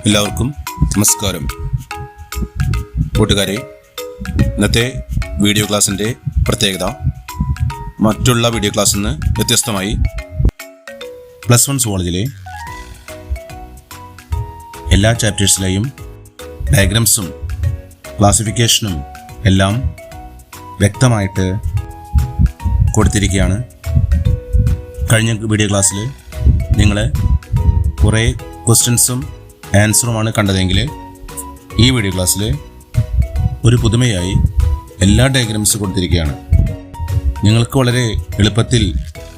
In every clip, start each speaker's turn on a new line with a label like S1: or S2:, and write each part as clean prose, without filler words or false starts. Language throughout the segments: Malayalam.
S1: എല്ലാവർക്കും നമസ്കാരം. കൂട്ടുകാരെ, ഇന്നത്തെ വീഡിയോ ക്ലാസ്സിൻ്റെ പ്രത്യേകത മറ്റുള്ള വീഡിയോ ക്ലാസ്സിൽ നിന്ന് വ്യത്യസ്തമായി +1 സുവോളജിയിലെ എല്ലാ ചാപ്റ്റേഴ്സിലെയും ഡയഗ്രാംസും ക്ലാസിഫിക്കേഷനും എല്ലാം വ്യക്തമായിട്ട് കൊടുത്തിരിക്കുകയാണ്. കഴിഞ്ഞ വീഡിയോ ക്ലാസ്സിൽ നിങ്ങൾ കുറേ ക്വസ്റ്റ്യൻസും ആൻസറുമാണ് കണ്ടതെങ്കിൽ ഈ വീഡിയോ ക്ലാസ്സിൽ ഒരു പുതുമയായി എല്ലാ ഡയഗ്രാംസ് കൊടുത്തിരിക്കുകയാണ്. നിങ്ങൾക്ക് വളരെ എളുപ്പത്തിൽ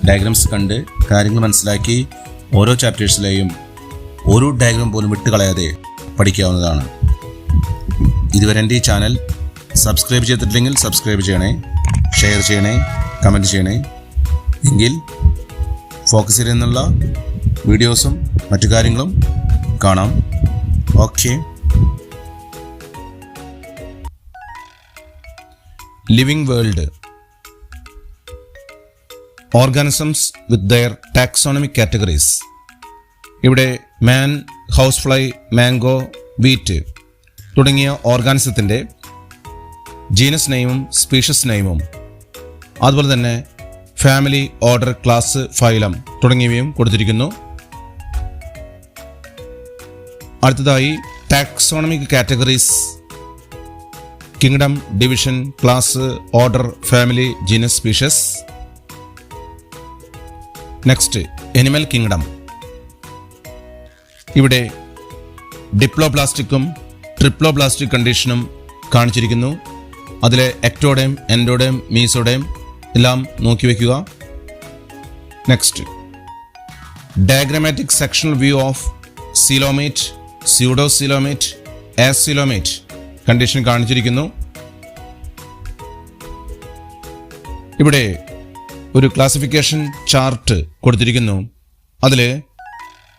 S1: ഡയഗ്രാംസ് കണ്ട് കാര്യങ്ങൾ മനസ്സിലാക്കി ഓരോ ചാപ്റ്റേഴ്സിലെയും ഓരോ ഡയഗ്രാം പോലും വിട്ടുകളയാതെ പഠിക്കാവുന്നതാണ്. ഇതുവരെ എൻ്റെ ഈ ചാനൽ സബ്സ്ക്രൈബ് ചെയ്തിട്ടില്ലെങ്കിൽ സബ്സ്ക്രൈബ് ചെയ്യണേ, ഷെയർ ചെയ്യണേ, കമൻറ്റ് ചെയ്യണേ. എങ്കിൽ ഫോക്കസ് ചെയ്യുന്നുള്ള വീഡിയോസും മറ്റു കാര്യങ്ങളും കാണാം. Okay. Living world. Organisms with their taxonomic categories. ഇവിടെ മാൻ, ഹൗസ് ഫ്ലൈ, മാംഗോ, വീറ്റ് തുടങ്ങിയ ഓർഗാനിസത്തിൻ്റെ ജീനസ് നെയിമും സ്പീഷ്യസ് നെയിമും, അതുപോലെ തന്നെ ഫാമിലി, ഓർഡർ, ക്ലാസ്, ഫൈലം തുടങ്ങിയവയും കൊടുത്തിരിക്കുന്നു. അടുത്തതായി taxonomic categories: kingdom, division, class, order, family, genus, species. Next animal kingdom. ഇവിടെ ഡിപ്ലോബ്ലാസ്റ്റിക്കും ട്രിപ്ലോബ്ലാസ്റ്റിക് കണ്ടീഷനും കാണിച്ചിരിക്കുന്നു. അതിലെ എക്ടോഡേം, എൻഡോഡേം, മീസോഡേം എല്ലാം നോക്കി വയ്ക്കുക. Next diagrammatic sectional view of coelomate, pseudocoelomate, acoelomate condition കാണിച്ചിരിക്കുന്നു. ഇവിടെ ഒരു ക്ലാസിഫിക്കേഷൻ ചാർട്ട് കൊടുത്തിരിക്കുന്നു. അതിൽ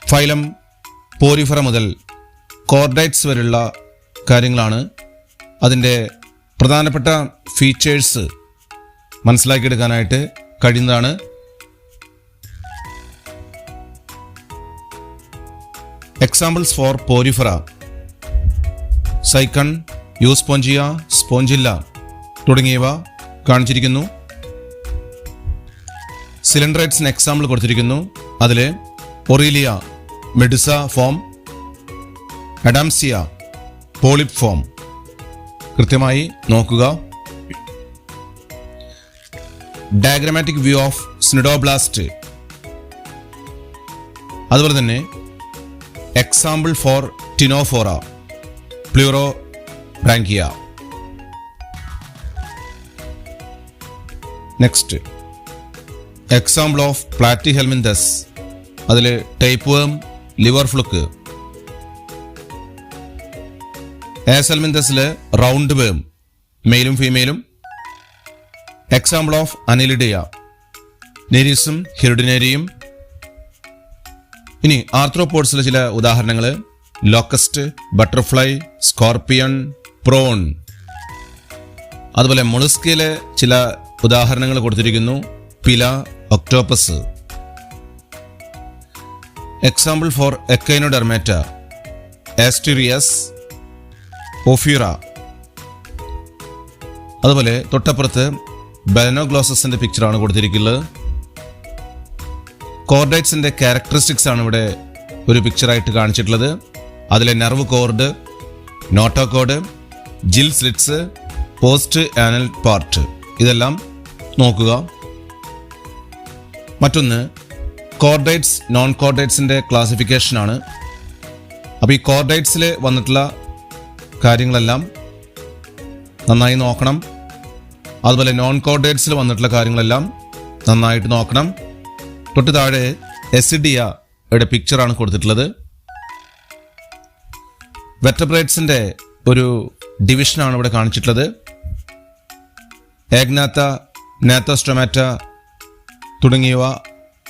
S1: ഫൈലം പോരിഫറ മുതൽ കോർഡൈറ്റ്സ് വരെയുള്ള കാര്യങ്ങളാണ്. അതിൻ്റെ പ്രധാനപ്പെട്ട ഫീച്ചേഴ്സ് മനസ്സിലാക്കിയെടുക്കാനായിട്ട് കഴിയുന്നതാണ്. Examples for Porifera: Sycon, Euspongia, Spongilla തുടങ്ങിയവ കാണിച്ചിരിക്കുന്നു. സിലിണ്ടറൈറ്റ്സിന് എക്സാമ്പിൾ കൊടുത്തിരിക്കുന്നു. അതിൽ Aurelia, medusa form, Adamsia, polyp form കൃത്യമായി നോക്കുക. ഡയഗ്രാമാറ്റിക് വ്യൂ ഓഫ് സ്നിഡോബ്ലാസ്റ്റ്, അതുപോലെ തന്നെ example for Ctenophora, Pleurobrachia. Next example of Platyhelminthes, അതിൽ ടൈപ്പ് വേം, ലിവർ ഫ്ലുക്ക്. ആസെൽമിന്തസിൽ റൗണ്ട് വേം, മെയിലും ഫീമെയിലും. Example of അനിലിഡിയ, നെരിസും ഹിർഡിനേരിയും. ഇനി ആർത്രോപോഡ്സിലെ ചില ഉദാഹരണങ്ങൾ: ലോക്കസ്റ്റ്, ബട്ടർഫ്ലൈ, സ്കോർപ്പിയൺ, പ്രോൺ. അതുപോലെ മൊളുസ്കിലെ ചില ഉദാഹരണങ്ങൾ കൊടുത്തിരിക്കുന്നു: Pila, octopus. Example for Echinodermata, Asterias, Ophiura. അതുപോലെ തൊട്ടപ്പുറത്ത് ബലനോഗ്ലോസസിന്റെ പിക്ചറാണ് കൊടുത്തിരിക്കുന്നത്. കോർഡൈറ്റ്സിന്റെ ക്യാരക്ടറിസ്റ്റിക്സ് ആണ് ഇവിടെ ഒരു പിക്ചറായിട്ട് കാണിച്ചിട്ടുള്ളത്. അതിലെ nerve cord, notochord, gill slits, post anal part ഇതെല്ലാം നോക്കുക. മറ്റൊന്ന് കോർഡൈറ്റ്സ്, നോൺ കോർഡൈറ്റ്സിന്റെ ക്ലാസിഫിക്കേഷനാണ്. അപ്പോൾ ഈ കോർഡൈറ്റ്സിൽ വന്നിട്ടുള്ള കാര്യങ്ങളെല്ലാം നന്നായി നോക്കണം. അതുപോലെ നോൺ കോർഡൈറ്റ്സിൽ വന്നിട്ടുള്ള കാര്യങ്ങളെല്ലാം നന്നായിട്ട് നോക്കണം. തൊട്ട് താഴെ എസിഡിയയുടെ പിക്ചറാണ് കൊടുത്തിട്ടുള്ളത്. വെർട്ടബ്രേറ്റ്സിന്റെ ഒരു ഡിവിഷനാണ് ഇവിടെ കാണിച്ചിട്ടുള്ളത്. ഏഗ്നാത്ത, നാത്തോസ്റ്റൊമാറ്റ തുടങ്ങിയവ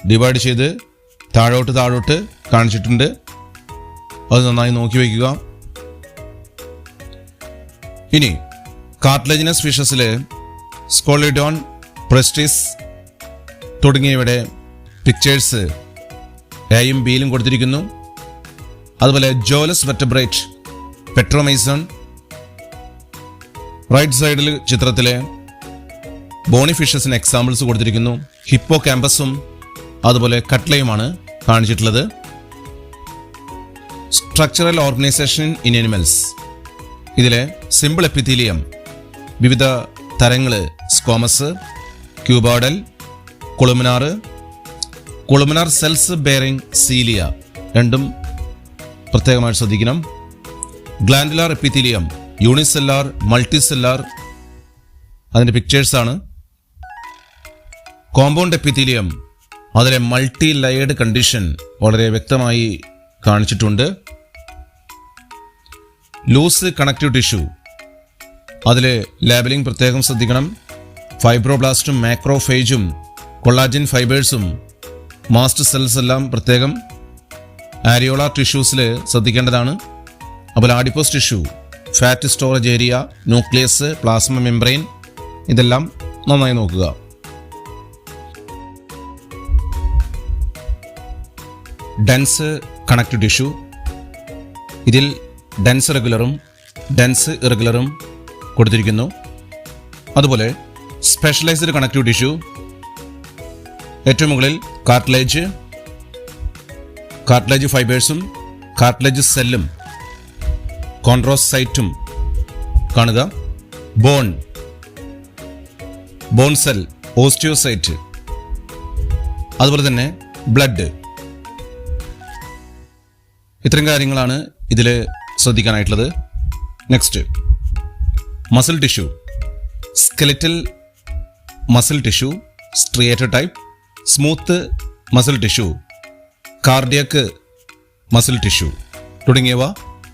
S1: ഡിവൈഡ് ചെയ്ത് താഴോട്ട് കാണിച്ചിട്ടുണ്ട്. അത് നന്നായി നോക്കി വയ്ക്കുക. ഇനി കാർട്ടിലേജിനസ് ഫിഷസിൽ സ്കോളിഡോൺ, പ്രസ്റ്റിസ് തുടങ്ങിയവയുടെ പിക്ചേഴ്സ് എയും ബിയിലും കൊടുത്തിരിക്കുന്നു. അതുപോലെ ജോലസ് വെർട്ടബ്രേറ്റ്, പെട്രോമൈസൺ. റൈറ്റ് സൈഡിൽ ചിത്രത്തിലെ ബോണി ഫിഷസിന് എക്സാമ്പിൾസ് കൊടുത്തിരിക്കുന്നു. ഹിപ്പോ ക്യാമ്പസും അതുപോലെ കട്ട്ലയുമാണ് കാണിച്ചിട്ടുള്ളത്. സ്ട്രക്ചറൽ ഓർഗനൈസേഷൻ ഇൻ അനിമൽസ്, ഇതിലെ സിമ്പിൾ എപ്പിത്തീലിയം, വിവിധ തരങ്ങള് squamous, ക്യൂബോഡൽ, columnar cells bearing cilia, രണ്ടും പ്രത്യേകമായി ശ്രദ്ധിക്കണം. ഗ്ലാൻഡുലാർ എപ്പിത്തീലിയം, യൂണിസെല്ലാർ, മൾട്ടിസെല്ലാർ, അതിൻ്റെ പിക്ചേഴ്സാണ്. കോമ്പൗണ്ട് എപ്പിത്തീലിയം, അതിലെ മൾട്ടി ലയേർഡ് കണ്ടീഷൻ വളരെ വ്യക്തമായി കാണിച്ചിട്ടുണ്ട്. ലൂസ് കണക്റ്റീവ് ടിഷ്യൂ, അതിലെ ലേബലിംഗ് പ്രത്യേകം ശ്രദ്ധിക്കണം. ഫൈബ്രോബ്ലാസ്റ്റും മാക്രോഫേജും കൊളാജിൻ ഫൈബേഴ്സും മാസ്റ്റ് സെൽസ് എല്ലാം പ്രത്യേകം ആരിയോളാർ ടിഷ്യൂസിൽ ശ്രദ്ധിക്കേണ്ടതാണ്. അപ്പോൾ adipose tissue, fat storage area, nucleus, plasma membrane, ഇതെല്ലാം നന്നായി നോക്കുക. ഡെൻസ് കണക്റ്റീവ് ടിഷ്യൂ, ഇതിൽ ഡെൻസ് റെഗുലറും ഡെൻസ് ഇറഗുലറും കൊടുത്തിരിക്കുന്നു. അതുപോലെ സ്പെഷ്യലൈസ്ഡ് കണക്റ്റീവ് ടിഷ്യൂ, ഏറ്റവും മുകളിൽ കാർട്ടിലേജ് ഫൈബേഴ്സും കാർട്ടിലേജ് സെല്ലും കോൺട്രോസൈറ്റും കാണുക. ബോൺ സെൽ, ഓസ്റ്റിയോസൈറ്റ്, അതുപോലെ തന്നെ ബ്ലഡ്, ഇത്തരം കാര്യങ്ങളാണ് ഇതിൽ ശ്രദ്ധിക്കാനായിട്ടുള്ളത്. Next muscle tissue, skeletal muscle tissue, striated type, smooth muscle tissue, cardiac muscle tissue തുടങ്ങിയവ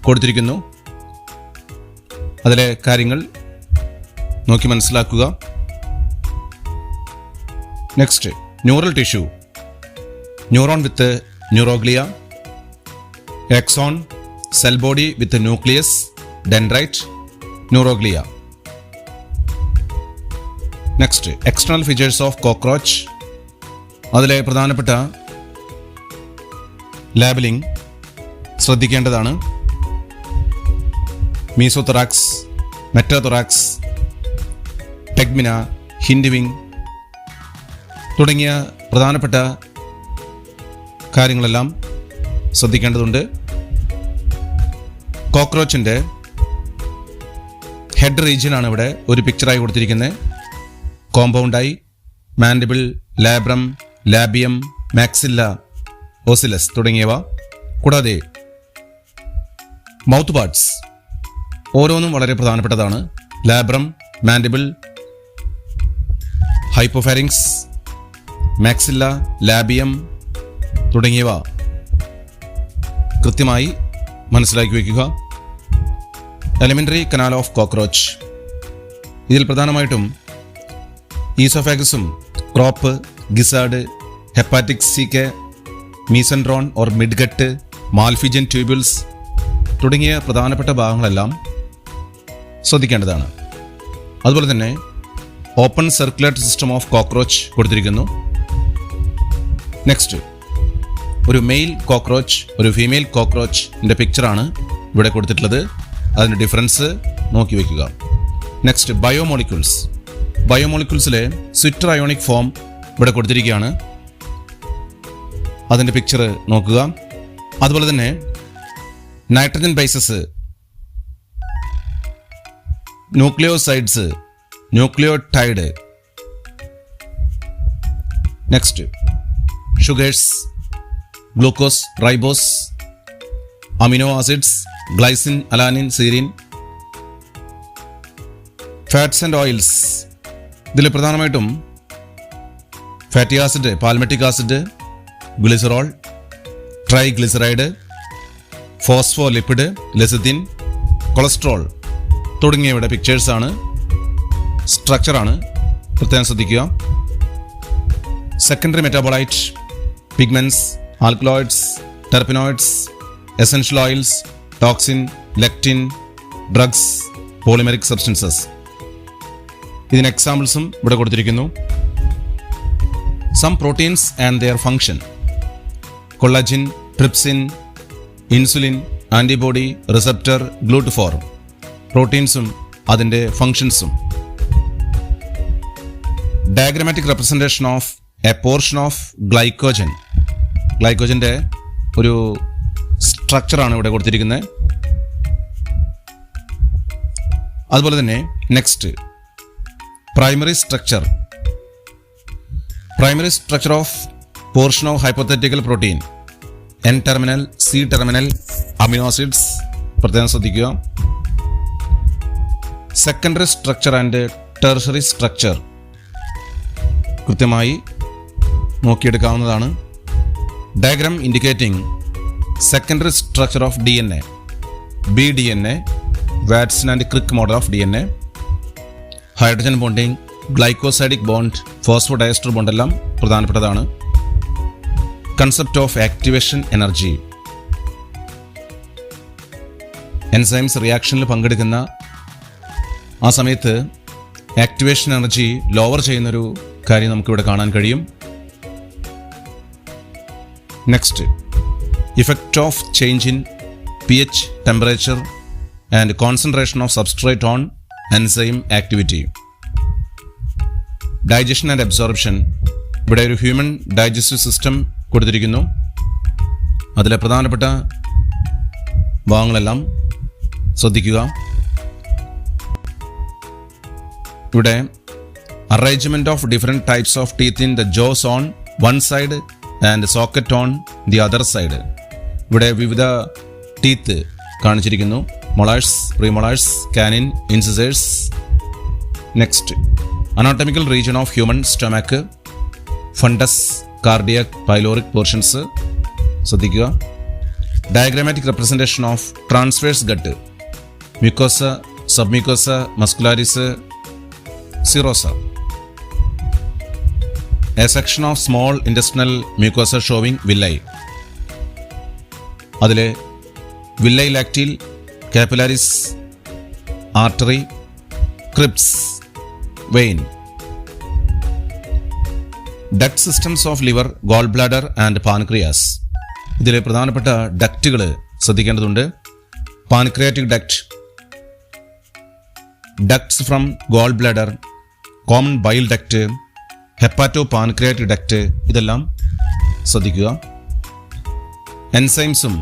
S1: കൊടുത്തിരിക്കുന്നു. അതിലെ കാര്യങ്ങൾ നോക്കി മനസ്സിലാക്കുക. Next neural tissue, neuron with neuroglia, axon, cell body with nucleus, dendrite, neuroglia. Next external features of cockroach, അതിലെ പ്രധാനപ്പെട്ട ലേബലിംഗ് ശ്രദ്ധിക്കേണ്ടതാണ്. മീസോതൊറാക്സ്, മെറ്റാതൊറാക്സ്, ടെഗ്മിന, ഹിൻഡിവിങ് തുടങ്ങിയ പ്രധാനപ്പെട്ട കാര്യങ്ങളെല്ലാം ശ്രദ്ധിക്കേണ്ടതുണ്ട്. കോക്രോച്ചിൻ്റെ ഹെഡ് റീജിയനാണ് ഇവിടെ ഒരു പിക്ചറായി കൊടുത്തിരിക്കുന്നത്. കോമ്പൗണ്ടായി മാൻഡിബിൾ, ലാബ്രം, ലാബിയം, മാക്സില്ല, ഓസിലസ് തുടങ്ങിയവ. കൂടാതെ മൗത്ത് പാർട്സ് ഓരോന്നും വളരെ പ്രധാനപ്പെട്ടതാണ്. ലാബ്രം, മാൻഡിബിൾ, ഹൈപ്പോഫാരിങ്സ്, മാക്സില്ല, ലാബിയം തുടങ്ങിയവ കൃത്യമായി മനസ്സിലാക്കി വയ്ക്കുക. എലിമെൻ്ററി കനാൽ ഓഫ് കോക്രോച്ച്, ഇതിൽ പ്രധാനമായിട്ടും ഈസോഫാഗസും crop, gizzard, hepatic caecae, mesenteron or midgut, Malpighian tubules തുടങ്ങിയ പ്രധാനപ്പെട്ട ഭാഗങ്ങളെല്ലാം ശ്രദ്ധിക്കേണ്ടതാണ്. അതുപോലെ തന്നെ open circulatory system of cockroach കൊടുത്തിരിക്കുന്നു. നെക്സ്റ്റ് ഒരു മെയിൽ കോക്രോച്ച്, ഒരു ഫീമെയിൽ കോക്രോച്ചിൻ്റെ പിക്ചറാണ് ഇവിടെ കൊടുത്തിട്ടുള്ളത്. അതിൻ്റെ ഡിഫറൻസ് നോക്കി വയ്ക്കുക. നെക്സ്റ്റ് ബയോമോളിക്യൂൾസിലെ സ്വിറ്റർ അയോണിക് ഫോം ഇവിടെ കൊടുത്തിരിക്കുകയാണ്. അതിൻ്റെ പിക്ചർ നോക്കുക. അതുപോലെ തന്നെ nitrogen bases, nucleosides, nucleotide, next sugars, glucose, ribose, amino acids, glycine, alanine, serine, fats and oils. ഇതിൽ പ്രധാനമായിട്ടും fatty acid, palmitic acid, glycerol, triglyceride, phospholipid, lecithin, cholesterol തുടങ്ങിയവയുടെ പിക്ചേഴ്സാണ്. സ്ട്രക്ചറാണ് പ്രത്യേകം ശ്രദ്ധിക്കുക. Secondary metabolite, pigments, alkaloids, terpenoids, essential oils, toxin, lectin, drugs, polymeric substances. ഇതിന് എക്സാമ്പിൾസും ഇവിടെ കൊടുത്തിരിക്കുന്നു. Some proteins and their function: collagen, trypsin, insulin, antibody, receptor, GLUT four. പ്രോട്ടീൻസും അതിൻ്റെ ഫങ്ഷൻസും. Diagrammatic representation of a portion of glycogen. ഗ്ലൈക്കോജൻ്റെ ഒരു സ്ട്രക്ചറാണ് ഇവിടെ കൊടുത്തിരിക്കുന്നത്. അതുപോലെ തന്നെ next primary structure. Primary structure of portion of hypothetical protein. N terminal, C terminal amino acids പ്രത്യേകം ശ്രദ്ധിക്കുക. Secondary structure and tertiary structure കൃത്യമായി നോക്കിയെടുക്കാവുന്നതാണ്. Diagram indicating secondary structure of DNA, BDNA, Watson and Crick model of DNA, hydrogen bonding, glycosidic bond, phosphodiester bond എല്ലാം പ്രധാനപ്പെട്ടതാണ്. Concept of activation energy. Enzymes റിയാക്ഷനിൽ പങ്കെടുക്കുന്ന ആ സമയത്ത് ആക്ടിവേഷൻ എനർജി ലോവർ ചെയ്യുന്നൊരു കാര്യം നമുക്കിവിടെ കാണാൻ കഴിയും. Next effect of change in pH, temperature and concentration of substrate on enzyme activity. Digestion and absorption. ഇവിടെ ഒരു ഹ്യൂമൻ ഡൈജസ്റ്റീവ് സിസ്റ്റം കൊടുത്തിരിക്കുന്നു. അതിലെ പ്രധാനപ്പെട്ട ഭാഗങ്ങളെല്ലാം ശ്രദ്ധിക്കുക. ഇവിടെ arrangement of different types of teeth in the jaws on one side and socket on the other side. ഇവിടെ വിവിധ ടീത്ത് കാണിച്ചിരിക്കുന്നു. Molars, premolars, canine, incisors. Next anatomical region of human stomach, fundus, cardiac, pyloric portions ശ്രദ്ധിക്കുക. Diagrammatic representation of transverse gut, mucosa, submucosa, muscularis, serosa. A section of small intestinal mucosa showing villi. അതിലെ villi lacteal, capillaries, artery, crypts, vein. Duct systems of liver, goal bladder and pancreas. ഇതിലെ പ്രധാനപ്പെട്ട ഡക്റ്റുകൾ ശ്രദ്ധിക്കേണ്ടതുണ്ട്. Pancreatic duct, ducts from goal bladder, common bile duct, hepato pancreatic duct, ഇതെല്ലാം ശ്രദ്ധിക്കുക. എൻസൈംസും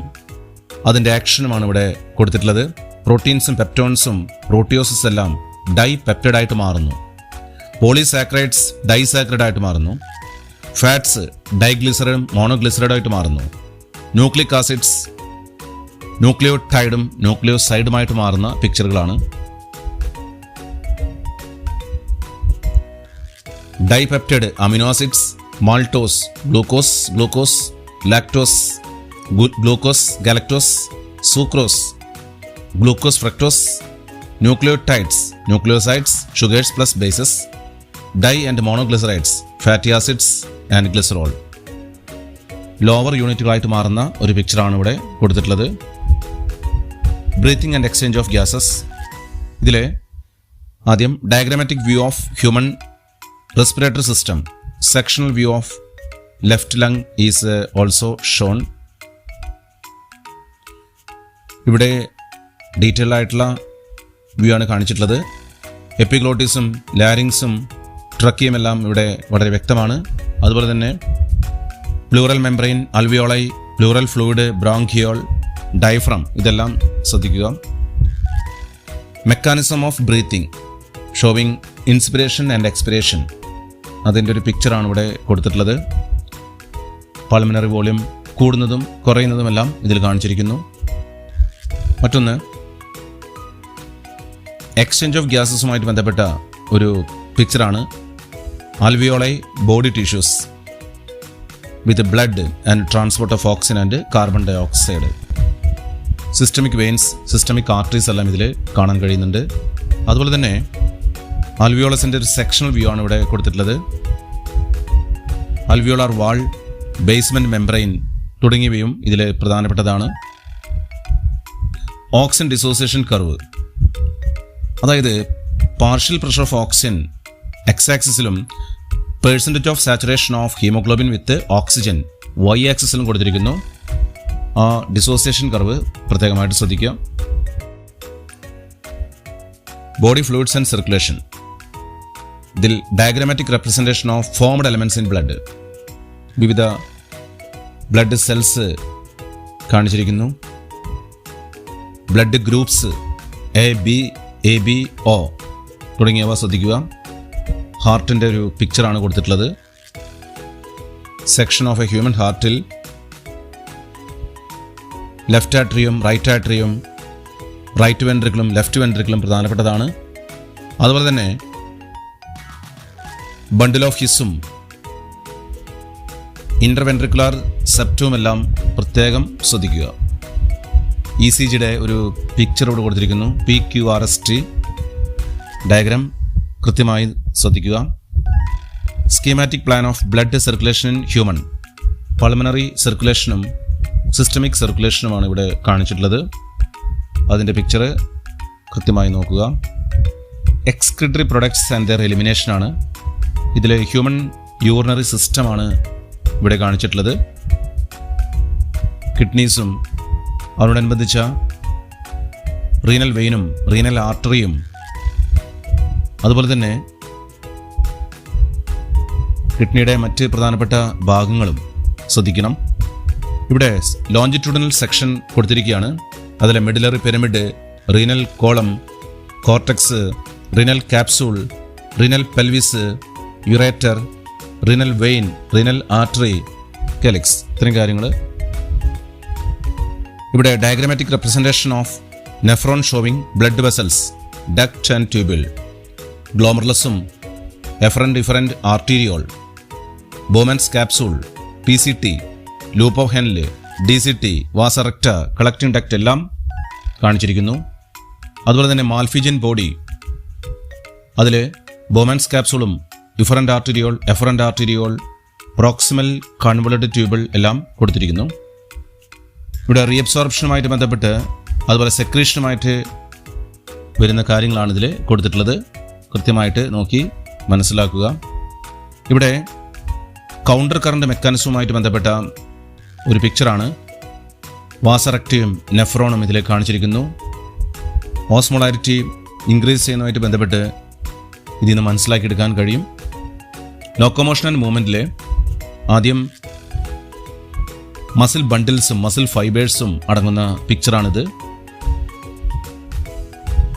S1: അതിൻ്റെ ആക്ഷനുമാണ് ഇവിടെ കൊടുത്തിട്ടുള്ളത്. പ്രോട്ടീൻസും പെപ്റ്റോൺസും പ്രോട്ടിയോസിസ് എല്ലാം ഡൈപെപ്റ്റൈഡായിട്ട് മാറുന്നു. പോളിസാക്കറൈഡ്സ് ഡൈസാക്കറൈഡായിട്ട് മാറുന്നു. ഫാറ്റ്സ് ഡൈഗ്ലിസറൈഡും മോണോഗ്ലിസറൈഡായിട്ട് മാറുന്നു. ന്യൂക്ലിക് ആസിഡ്സ് ന്യൂക്ലിയോടൈഡും ന്യൂക്ലിയോസൈഡുമായിട്ട് മാറുന്ന പിക്ചറുകളാണ്. Dipeptide amino acids, maltose, glucose, lactose, glucose, galactose, sucrose, glucose, fructose, nucleotides, nucleosides, sugars plus bases, di and monoglycerides, fatty acids and glycerol. Lower യൂണിറ്റുകളായിട്ട് മാറുന്ന ഒരു പിക്ചറാണ് ഇവിടെ കൊടുത്തിട്ടുള്ളത്. Breathing and exchange of gases. ഇതിലെ ആദ്യം diagrammatic view of human respiratory system. Sectional view of left lung is also shown. ഇവിടെ ഡീറ്റെയിൽ ആയിട്ടുള്ള വ്യൂ ആണ് കാണിച്ചിട്ടുള്ളത്. എപ്പിഗ്ലോട്ടിസും ലാരിങ്സും ട്രക്കിയും എല്ലാം ഇവിടെ വളരെ വ്യക്തമാണ്. അതുപോലെ തന്നെ pleural membrane, alveoli, pleural fluid, bronchiole, diaphragm, ഇതെല്ലാം ശ്രദ്ധിക്കുക. Mechanism of breathing showing inspiration and expiration. അതിൻ്റെ ഒരു പിക്ചറാണ് ഇവിടെ കൊടുത്തിട്ടുള്ളത്. പൾമിനറി വോളിയം കൂടുന്നതും കുറയുന്നതുമെല്ലാം ഇതിൽ കാണിച്ചിരിക്കുന്നു. മറ്റൊന്ന് എക്സ്ചേഞ്ച് ഓഫ് ഗ്യാസസുമായിട്ട് ബന്ധപ്പെട്ട ഒരു പിക്ചറാണ്. Alveoli body tissues with blood and transport of oxygen and carbon dioxide. Systemic veins, systemic arteries എല്ലാം ഇതിൽ കാണാൻ കഴിയുന്നുണ്ട്. അതുപോലെ തന്നെ ആൽവിയോളസിൻ്റെ ഒരു സെക്ഷണൽ വ്യൂ ആണ് ഇവിടെ കൊടുത്തിട്ടുള്ളത്. ആൽവിയോളാർ വാൾ, ബേസ്മെൻറ്റ് മെംബ്രെയിൻ തുടങ്ങിയവയും ഇതിൽ പ്രധാനപ്പെട്ടതാണ്. ഓക്സിജൻ ഡിസോസിയേഷൻ കർവ്, അതായത് partial pressure of oxygen x ആക്സിസിലും percentage of saturation of haemoglobin with oxygen y ആക്സിസിലും കൊടുത്തിരിക്കുന്നു. ആ ഡിസോസിയേഷൻ കർവ് പ്രത്യേകമായിട്ട് ശ്രദ്ധിക്കുക. ബോഡി ഫ്ലൂയിഡ്സ് ആൻഡ് സർക്കുലേഷൻ, ഇതിൽ diagrammatic representation of formed elements in blood, വിവിധ ബ്ലഡ് സെൽസ് കാണിച്ചിരിക്കുന്നു. Blood groups A B O തുടങ്ങിയവ ശ്രദ്ധിക്കുക. ഹാർട്ടിൻ്റെ ഒരു പിക്ചറാണ് കൊടുത്തിട്ടുള്ളത്. സെക്ഷൻ ഓഫ് എ ഹ്യൂമൻ ഹാർട്ടിൽ left atrium, right atrium, right വെൻട്രിക്കിളും ലെഫ്റ്റ് വെൻട്രിക്കിളും പ്രധാനപ്പെട്ടതാണ്. അതുപോലെ തന്നെ ബണ്ടിൽ ഓഫ് ഹിസും ഇൻ്റർവെൻട്രിക്കുലാർ സെപ്റ്റവും എല്ലാം പ്രത്യേകം ശ്രദ്ധിക്കുക. ECGയുടെ ഒരു പിക്ചർ ഇവിടെ കൊടുത്തിരിക്കുന്നു. PQRST ഡയഗ്രാം കൃത്യമായി ശ്രദ്ധിക്കുക. Schematic plan of blood circulation in human, pulmonary സർക്കുലേഷനും സിസ്റ്റമിക് സർക്കുലേഷനുമാണ് ഇവിടെ കാണിച്ചിട്ടുള്ളത്. അതിൻ്റെ പിക്ചർ കൃത്യമായി നോക്കുക. എക്സ്ക്രിറ്ററി പ്രൊഡക്ട്സ് ആൻഡ് ദെയർ എലിമിനേഷനാണ്. ഇതിൽ ഹ്യൂമൻ യൂറിനറി സിസ്റ്റമാണ് ഇവിടെ കാണിച്ചിട്ടുള്ളത്. കിഡ്നീസും അതിനോടനുബന്ധിച്ച റീനൽ വെയിനും റീനൽ ആർട്ടറിയും അതുപോലെ തന്നെ കിഡ്നിയുടെ മറ്റ് പ്രധാനപ്പെട്ട ഭാഗങ്ങളും ശ്രദ്ധിക്കണം. ഇവിടെ ലോഞ്ചിറ്റ്യൂഡിനൽ സെക്ഷൻ കൊടുത്തിരിക്കുകയാണ്. അതിലെ medullary pyramid, renal column, cortex, renal capsule, renal pelvis, ureter, renal vein, renal artery, calyx, ഇത്രയും കാര്യങ്ങൾ. ഇവിടെ diagrammatic representation of nephron showing blood vessels, duct and tubule, ഗ്ലോമർലസും efferent different arteriole, Bowman's capsule, PCT, loop of Henle, DCT, vasa recta, collecting duct എല്ലാം കാണിച്ചിരിക്കുന്നു. അതുപോലെ തന്നെ മാൽഫിജിയൻ ബോഡി, അതിൽ ബോമൻസ് ക്യാപ്സൂളും different arteriole, efferent arteriole, proximal convoluted tubule എല്ലാം കൊടുത്തിരിക്കുന്നു. ഇവിടെ റീഅബ്സോർപ്ഷനുമായിട്ട് ബന്ധപ്പെട്ട് അതുപോലെ സെക്രീഷനുമായിട്ട് വരുന്ന കാര്യങ്ങളാണ് ഇതിൽ കൊടുത്തിട്ടുള്ളത്. കൃത്യമായിട്ട് നോക്കി മനസ്സിലാക്കുക. ഇവിടെ കൗണ്ടർ കറണ്ട് മെക്കാനിസവുമായിട്ട് ബന്ധപ്പെട്ട ഒരു പിക്ചറാണ്. വാസറക്റ്റിയും നെഫ്രോണും ഇതിൽ കാണിച്ചിരിക്കുന്നു. ഓസ്മോളാരിറ്റി ഇൻക്രീസ് ചെയ്യുന്നതുമായിട്ട് ബന്ധപ്പെട്ട് ഇതിൽ നിന്ന് മനസ്സിലാക്കിയെടുക്കാൻ കഴിയും. ലോക്കോമോഷൻ ആൻഡ് മൂവ്മെൻറ്റിൽ ആദ്യം മസിൽ ബണ്ടിൽസും മസിൽ ഫൈബേഴ്സും അടങ്ങുന്ന പിക്ചറാണിത്.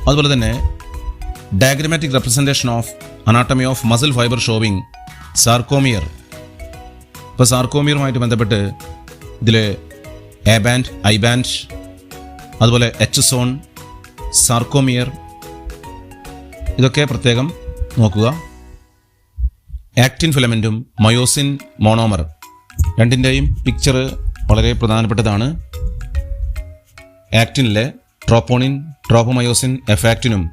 S1: അതുപോലെ തന്നെ diagrammatic representation of anatomy of muscle fibre showing sarcomere. ഇപ്പോൾ സാർക്കോമിയറുമായിട്ട് ബന്ധപ്പെട്ട് ഇതിൽ എ ബാൻഡ്, ഐ ബാൻഡ്, അതുപോലെ എച്ച് സോൺ, സാർക്കോമിയർ, ഇതൊക്കെ പ്രത്യേകം നോക്കുക. ആക്റ്റിൻ ഫിലമെൻറ്റും മയോസിൻ മോണോമർ രണ്ടിൻ്റെയും പിക്ചർ വളരെ പ്രധാനപ്പെട്ടതാണ്. ആക്റ്റിനിലെ ട്രോപ്പോണിൻ, ട്രോപ്പോമയോസിൻ, എഫാക്റ്റിനും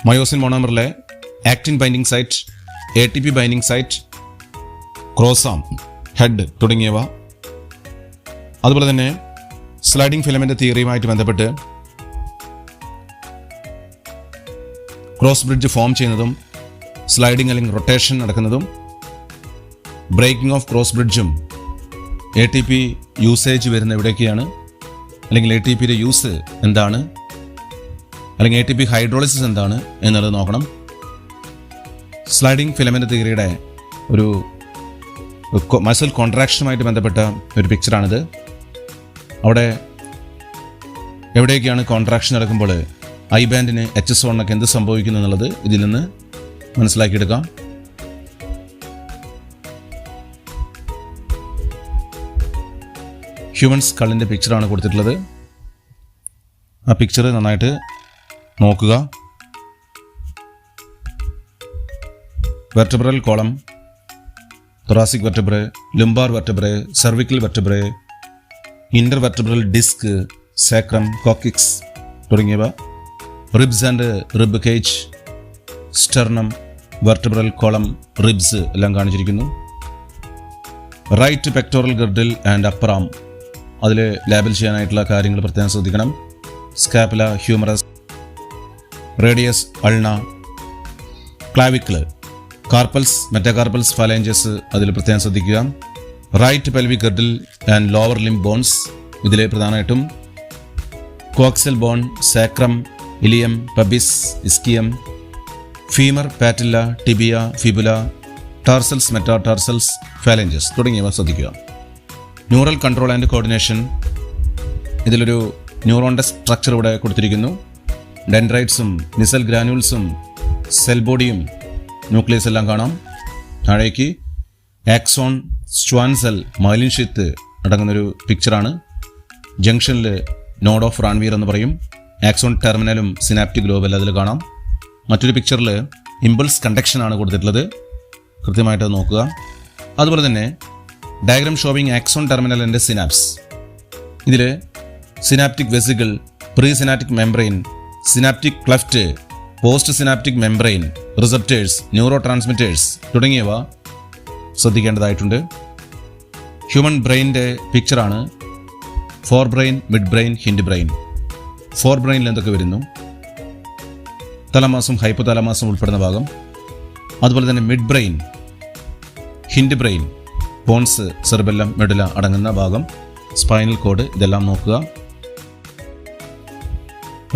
S1: മയോസിൻ മോണോമറിലെ actin binding site, ATP binding site, cross arm, head തുടങ്ങിയവ. അതുപോലെ തന്നെ സ്ലൈഡിംഗ് ഫിലമെൻ്റ് തിയറിയുമായിട്ട് ബന്ധപ്പെട്ട് ക്രോസ് ബ്രിഡ്ജ് ഫോം ചെയ്യുന്നതും സ്ലൈഡിംഗ് അല്ലെങ്കിൽ റൊട്ടേഷൻ നടക്കുന്നതും, ബ്രേക്കിംഗ് ഓഫ് ക്രോസ് ബ്രിഡ്ജും ATP യൂസേജ് വരുന്ന എവിടെയൊക്കെയാണ്, അല്ലെങ്കിൽ ATPയുടെ യൂസ് എന്താണ്, അല്ലെങ്കിൽ ATP ഹൈഡ്രോളിസിസ് എന്താണ് എന്നുള്ളത് നോക്കണം. സ്ലൈഡിംഗ് ഫിലമെൻ്റ് തിയറിയുടെ ഒരു മസിൽ കോൺട്രാക്ഷനുമായിട്ട് ബന്ധപ്പെട്ട ഒരു പിക്ചറാണിത്. അവിടെ എവിടെയൊക്കെയാണ് കോൺട്രാക്ഷൻ നടക്കുമ്പോൾ ഐ ബാൻഡിന്, എച്ച് സോണിനൊക്കെ എന്ത് സംഭവിക്കുന്നു എന്നുള്ളത് ഇതിൽ നിന്ന് മനസ്സിലാക്കിയെടുക്കാം. ഹ്യൂമൻ സ്കളിൻ്റെ പിക്ചറാണ് കൊടുത്തിട്ടുള്ളത്. ആ പിക്ചർ നന്നായിട്ട് നോക്കുക. Vertebral column, thoracic vertebrae, lumbar vertebrae, cervical vertebrae, intervertebral disc, sacrum, coccyx തുടങ്ങിയവ, ribs and rib cage, sternum, vertebral column, ribs എല്ലാം കാണിച്ചിരിക്കുന്നു. Right pectoral girdle and upper arm, അതിൽ ലേബൽ ചെയ്യാനായിട്ടുള്ള കാര്യങ്ങൾ പ്രത്യേകം ശ്രദ്ധിക്കണം. Scapula humerus, radius ulna, clavicle, carpals, metacarpals, phalanges അതിൽ പ്രത്യേകം ശ്രദ്ധിക്കുക. Right pelvic girdle and lower limb bones, ഇതിലെ പ്രധാനമായിട്ടും coxal bone, sacrum, ilium, pubis, ischium, femur, patella, tibia, fibula, tarsals, മെറ്റാടാർസൽസ്, ഫാലഞ്ചസ് തുടങ്ങിയവ ശ്രദ്ധിക്കുക. ന്യൂറൽ കൺട്രോൾ ആൻഡ് കോർഡിനേഷൻ, ഇതിലൊരു ന്യൂറോണിൻ്റെ സ്ട്രക്ചർ ഇവിടെ കൊടുത്തിരിക്കുന്നു. ഡെൻഡ്രൈറ്റ്സും നിസൽ ഗ്രാനുൾസും സെൽ ബോഡിയും ന്യൂക്ലിയസ് എല്ലാം കാണാം. താഴേക്ക് axon, Schwann cell, myelin sheath അടങ്ങുന്നൊരു പിക്ചറാണ്. ജംഗ്ഷനിൽ നോഡ് ഓഫ് റാൻവീർ എന്ന് പറയും. ആക്സോൺ ടെർമിനലും സിനാപ്റ്റിക് ഗ്ലോബൽ അതിൽ കാണാം. മറ്റൊരു പിക്ചറിൽ ഇമ്പൾസ് കണ്ടക്ഷൻ ആണ് കൊടുത്തിട്ടുള്ളത്, കൃത്യമായിട്ട് നോക്കുക. അതുപോലെ തന്നെ diagram showing axon terminal and synapse, ഇതിൽ synaptic vesicle, presynaptic membrane, synaptic cleft, postsynaptic membrane, receptors, neurotransmitters തുടങ്ങിയവ ശ്രദ്ധിക്കേണ്ടതായിട്ടുണ്ട്. ഹ്യൂമൻ ബ്രെയിനിൻ്റെ പിക്ചറാണ്. Forebrain, midbrain, hindbrain. ഫോർ ബ്രെയിനിൽ എന്തൊക്കെ വരുന്നു? തലമാസം, ഹൈപ്പോതലമാസം ഉൾപ്പെടുന്ന ഭാഗം. അതുപോലെ തന്നെ midbrain, hindbrain, pons, cerebellum, medulla അടങ്ങുന്ന ഭാഗം, സ്പൈനൽ കോഡ്, ഇതെല്ലാം നോക്കുക.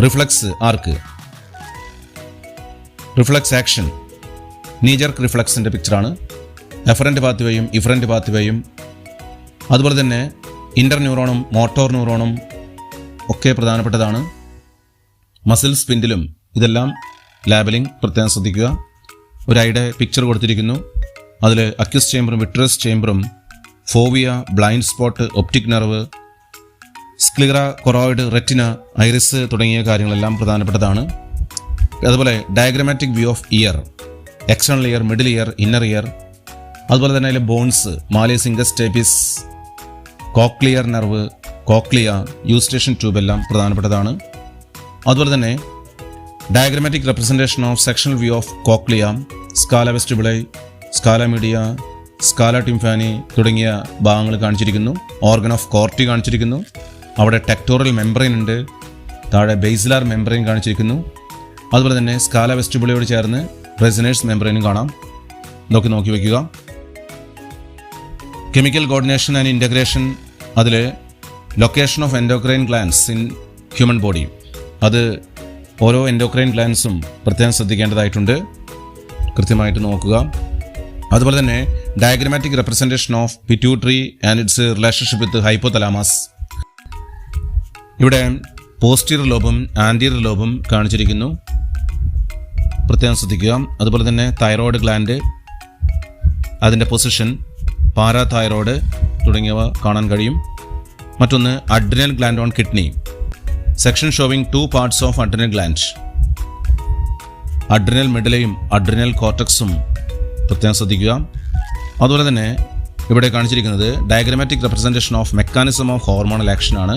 S1: Reflex arc, reflex action, knee jerk റിഫ്ലക്സിൻ്റെ പിക്ചറാണ്. എഫറൻറ്റ് പാത്വേയും ഇഫറൻറ്റ് പാത്വേയും അതുപോലെ തന്നെ ഇൻ്റർ ന്യൂറോണും മോട്ടോർ ന്യൂറോണും ഒക്കെ പ്രധാനപ്പെട്ടതാണ്. മസിൽ സ്പിൻഡിലും ഇതെല്ലാം ലാബലിംഗ് പ്രത്യേകം ശ്രദ്ധിക്കുക. ഒരു ഐയുടെ പിക്ചർ കൊടുത്തിരിക്കുന്നു. അതിൽ അക്യൂസ് ചേംബറും വിട്രസ് ചേംബറും, fovea, blind spot, optic nerve, sclera, choroid, retina, iris തുടങ്ങിയ കാര്യങ്ങളെല്ലാം പ്രധാനപ്പെട്ടതാണ്. അതുപോലെ diagrammatic view of ear, external ear, middle ear, inner ear. അതുപോലെ തന്നെ അതിലെ bones, malleus incus stapes, cochlear nerve, cochlea, Eustachian tube എല്ലാം പ്രധാനപ്പെട്ടതാണ്. അതുപോലെ തന്നെ diagrammatic representation of sectional view of cochlea, scala vestibuli, scala media, scala tympani തുടങ്ങിയ ഭാഗങ്ങൾ കാണിച്ചിരിക്കുന്നു. ഓർഗൻ ഓഫ് കോർട്ടി കാണിച്ചിരിക്കുന്നു. അവിടെ ടെക്ടോറൽ മെംബ്രെയിൻ ഉണ്ട്. താഴെ ബേസിലാർ മെംബ്രെയിൻ കാണിച്ചിരിക്കുന്നു. അതുപോലെ തന്നെ സ്കാല വെസ്റ്റിബുളയോട് ചേർന്ന് റെസിനേഴ്സ് മെംബ്രെയിനും കാണാം. ഇതൊക്കെ നോക്കി വയ്ക്കുക. കെമിക്കൽ കോർഡിനേഷൻ ആൻഡ് ഇൻ്റഗ്രേഷൻ, അതിൽ location of endocrine glance in human body, അത് ഓരോ എൻഡോക്രൈൻ ഗ്ലാൻസും പ്രത്യേകം ശ്രദ്ധിക്കേണ്ടതായിട്ടുണ്ട്, കൃത്യമായിട്ട് നോക്കുക. അതുപോലെ തന്നെ diagrammatic representation of pituitary and its relationship with hypothalamus. ഇവിടെ പോസ്റ്റീരിയർ ലോബും ആൻറ്റീരിയർ ലോബും കാണിച്ചിരിക്കുന്നു, പ്രത്യേകം ശ്രദ്ധിക്കുക. അതുപോലെ തന്നെ തൈറോയ്ഡ് ഗ്ലാൻഡ്, അതിൻ്റെ പൊസിഷൻ, പാരാതൈറോയ്ഡ് തുടങ്ങിയവ കാണാൻ കഴിയും. മറ്റൊന്ന് adrenal gland on kidney, section showing 2 parts of adrenal gland. Adrenal മെഡുലയും അഡ്രിനൽ കോർട്ടക്സും പ്രത്യേകം ശ്രദ്ധിക്കുക. അതുപോലെ തന്നെ ഇവിടെ കാണിച്ചിരിക്കുന്നത് diagrammatic representation of mechanism of hormonal action ആണ്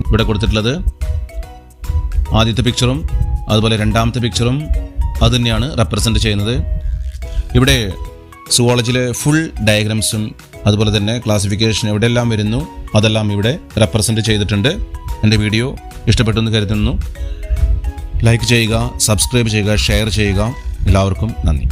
S1: ഇവിടെ കൊടുത്തിട്ടുള്ളത്. ആദ്യത്തെ പിക്ചറും അതുപോലെ രണ്ടാമത്തെ പിക്ചറും അത് തന്നെയാണ് റെപ്രസെൻറ്റ് ചെയ്യുന്നത്. ഇവിടെ സുവോളജിയിലെ ഫുൾ ഡയഗ്രാംസും അതുപോലെ തന്നെ ക്ലാസിഫിക്കേഷൻ എവിടെയെല്ലാം വരുന്നു അതെല്ലാം ഇവിടെ റെപ്രസെൻറ്റ് ചെയ്തിട്ടുണ്ട്. എൻ്റെ വീഡിയോ ഇഷ്ടപ്പെട്ടെന്ന് കരുതുന്നു. ലൈക്ക് ചെയ്യുക, സബ്സ്ക്രൈബ് ചെയ്യുക, ഷെയർ ചെയ്യുക. എല്ലാവർക്കും നന്ദി.